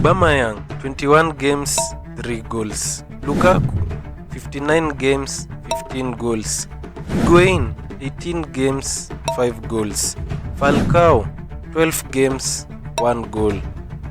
Aubameyang, 21 games, 3 goals. Lukaku, 59 games, 15 goals. Higuain, 18 games, 5 goals. Falcao, 12 games, 1 goal.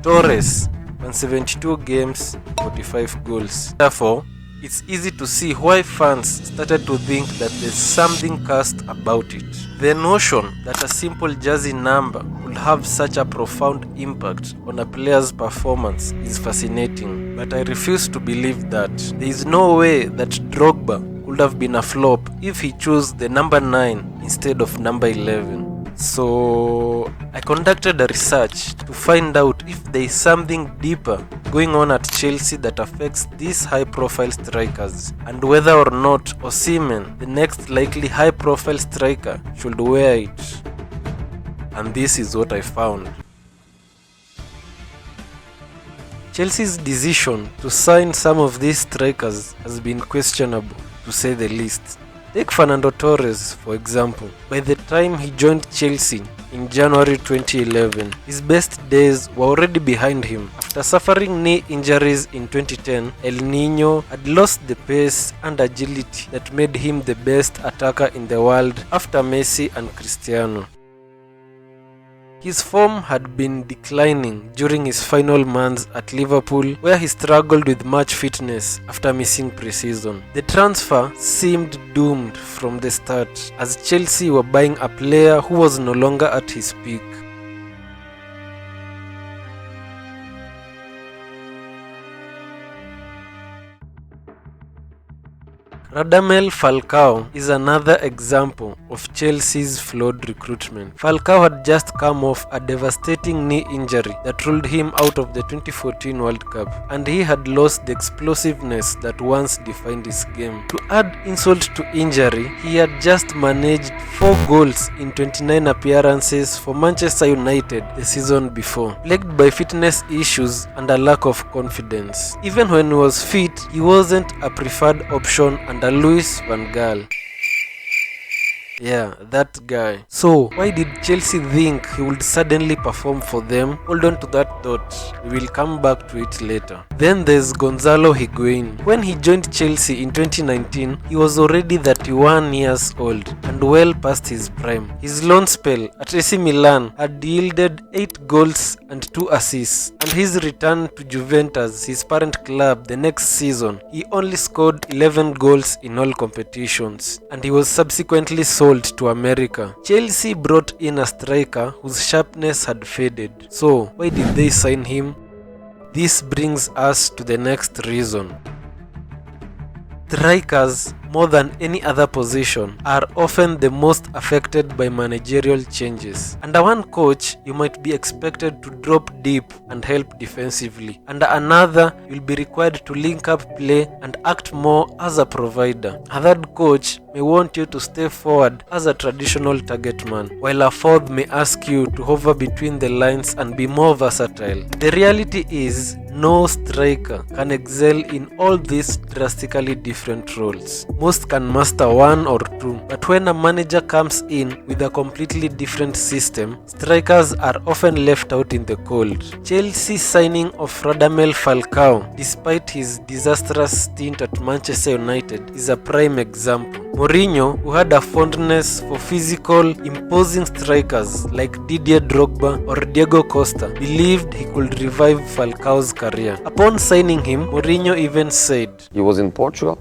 Torres, 172 games, 45 goals. Therefore, it's easy to see why fans started to think that there's something cursed about it. The notion that a simple jersey number could have such a profound impact on a player's performance is fascinating, but I refuse to believe that. There is no way that Drogba could have been a flop if he chose the number 9 instead of number 11. So I conducted a research to find out if there is something deeper going on at Chelsea that affects these high-profile strikers, and whether or not Osimhen, the next likely high-profile striker, should wear it. And this is what I found. Chelsea's decision to sign some of these strikers has been questionable, to say the least. Take Fernando Torres, for example. By the time he joined Chelsea in January 2011, his best days were already behind him. After suffering knee injuries in 2010, El Nino had lost the pace and agility that made him the best attacker in the world after Messi and Cristiano. His form had been declining during his final months at Liverpool, where he struggled with match fitness after missing pre-season. The transfer seemed doomed from the start, as Chelsea were buying a player who was no longer at his peak. Radamel Falcao is another example of Chelsea's flawed recruitment. Falcao had just come off a devastating knee injury that ruled him out of the 2014 World Cup, and he had lost the explosiveness that once defined his game. To add insult to injury, he had just managed 4 goals in 29 appearances for Manchester United the season before, plagued by fitness issues and a lack of confidence. Even when he was fit, he wasn't a preferred option under Louis van Gaal. Yeah, that guy. So, why did Chelsea think he would suddenly perform for them? Hold on to that thought. We will come back to it later. Then there's Gonzalo Higuain. When he joined Chelsea in 2019, he was already 31 years old and well past his prime. His loan spell at AC Milan had yielded 8 goals and 2 assists, and his return to Juventus, his parent club, the next season, he only scored 11 goals in all competitions, and he was subsequently sold to America. Chelsea brought in a striker whose sharpness had faded. So, why did they sign him? This brings us to the next reason. Strikers, more than any other position, are often the most affected by managerial changes. Under one coach, you might be expected to drop deep and help defensively. Under another, you'll be required to link up play and act more as a provider. A third coach may want you to stay forward as a traditional target man, while a fourth may ask you to hover between the lines and be more versatile. The reality is, no striker can excel in all these drastically different roles. Most can master one or two, but when a manager comes in with a completely different system, strikers are often left out in the cold. Chelsea's signing of Radamel Falcao, despite his disastrous stint at Manchester United, is a prime example. Mourinho, who had a fondness for physical, imposing strikers like Didier Drogba or Diego Costa, believed he could revive Falcao's career. Upon signing him, Mourinho even said, he was in Portugal,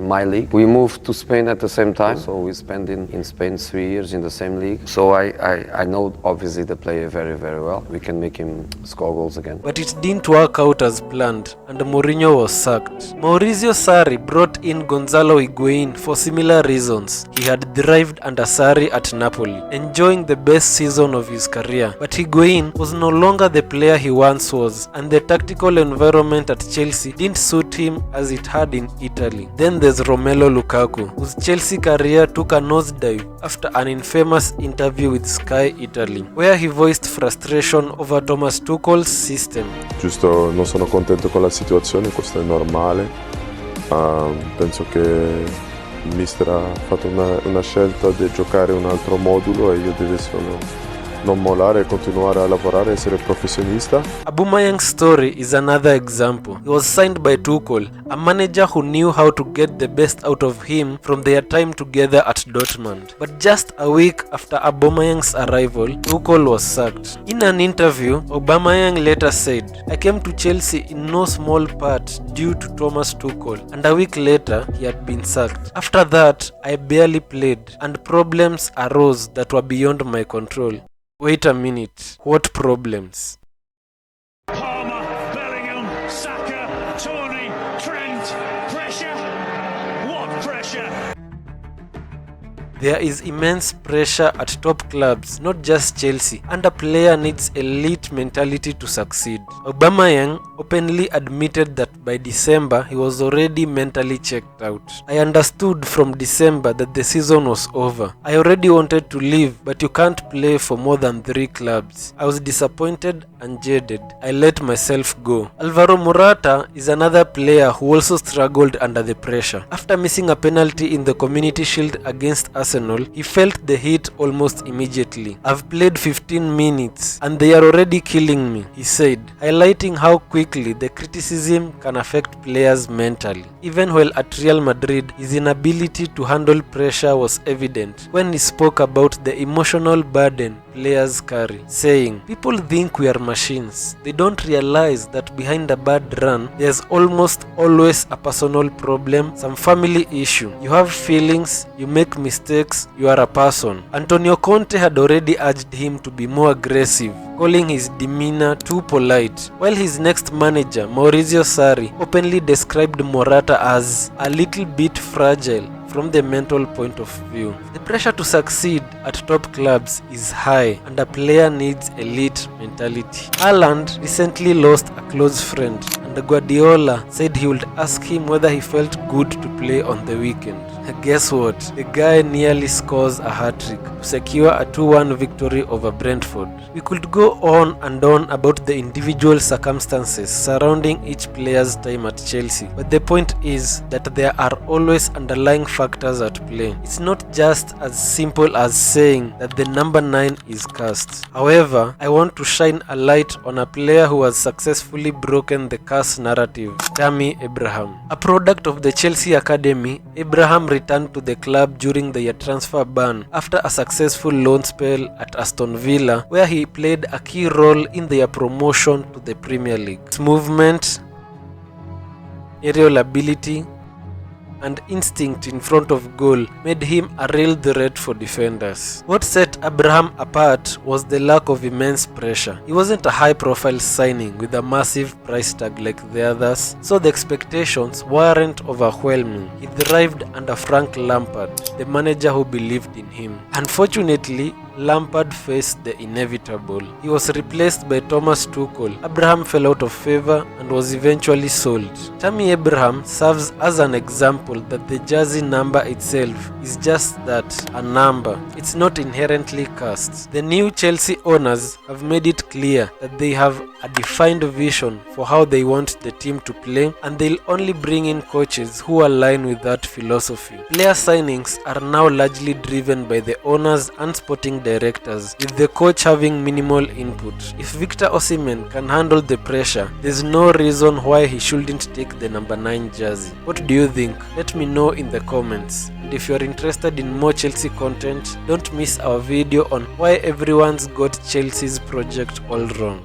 my league. We moved to Spain at the same time, so we spent in Spain 3 years in the same league. So I know obviously the player very, very well. We can make him score goals again. But it didn't work out as planned, and Mourinho was sacked. Maurizio Sarri brought in Gonzalo Higuain for similar reasons. He had thrived under Sarri at Napoli, enjoying the best season of his career. But Higuain was no longer the player he once was, and the tactical environment at Chelsea didn't suit him as it had in Italy. Then there's Romelu Lukaku, whose Chelsea career took a nosedive after an infamous interview with Sky Italy, where he voiced frustration over Thomas Tuchel's system. Giusto, non sono contento con la situazione, questo è normale. Penso che il mister ha fatto una scelta di giocare un altro modulo e io non non mollare, continuare a lavorare, essere professionista. Aubameyang's story is another example. He was signed by Tuchel, a manager who knew how to get the best out of him from their time together at Dortmund. But just a week after Aubameyang's arrival, Tuchel was sacked. In an interview, Aubameyang later said, "I came to Chelsea in no small part due to Thomas Tuchel, and a week later he had been sacked. After that, I barely played, and problems arose that were beyond my control." Wait a minute, what problems? Palmer, Bellingham, Saka, Tony, Trent, pressure? What pressure? There is immense pressure at top clubs, not just Chelsea, and a player needs elite mentality to succeed. Aubameyang openly admitted that by December he was already mentally checked out. "I understood from December that the season was over. I already wanted to leave, but you can't play for more than 3 clubs. I was disappointed and jaded. I let myself go." Alvaro Morata is another player who also struggled under the pressure. After missing a penalty in the Community Shield against Arsenal, he felt the heat almost immediately. "I've played 15 minutes and they are already killing me," he said, highlighting how quickly the criticism can affect players mentally. Even while at Real Madrid, his inability to handle pressure was evident when he spoke about the emotional burden players carry, saying, "People think we are machines. They don't realize that behind a bad run, there's almost always a personal problem, some family issue. You have feelings, you make mistakes, you are a person." Antonio Conte had already urged him to be more aggressive, calling his demeanor too polite, while his next manager, Maurizio Sarri, openly described Morata as a little bit fragile from the mental point of view. The pressure to succeed at top clubs is high, and a player needs elite mentality. Haaland recently lost a close friend, and Guardiola said he would ask him whether he felt good to play on the weekend. Guess what? The guy nearly scores a hat-trick to secure a 2-1 victory over Brentford. We could go on and on about the individual circumstances surrounding each player's time at Chelsea, but the point is that there are always underlying factors at play. It's not just as simple as saying that the number 9 is cursed. However, I want to shine a light on a player who has successfully broken the curse narrative, Tammy Abraham. A product of the Chelsea Academy, Abraham returned to the club during the transfer ban after a successful loan spell at Aston Villa, where he played a key role in their promotion to the Premier League. His movement, aerial ability, and instinct in front of goal made him a real threat for defenders. What set Abraham apart was the lack of immense pressure. He wasn't a high-profile signing with a massive price tag like the others, so the expectations weren't overwhelming. He thrived under Frank Lampard, the manager who believed in him. Unfortunately, Lampard faced the inevitable. He was replaced by Thomas Tuchel. Abraham fell out of favor and was eventually sold. Tammy Abraham serves as an example that the jersey number itself is just that, a number. It's not inherently cursed. The new Chelsea owners have made it clear that they have a defined vision for how they want the team to play, and they'll only bring in coaches who align with that philosophy. Player signings are now largely driven by the owners and sporting directors, with the coach having minimal input. If Victor Osimhen can handle the pressure, there's no reason why he shouldn't take the number 9 jersey. What do you think? Let me know in the comments. And if you're interested in more Chelsea content, don't miss our video on why everyone's got Chelsea's project all wrong.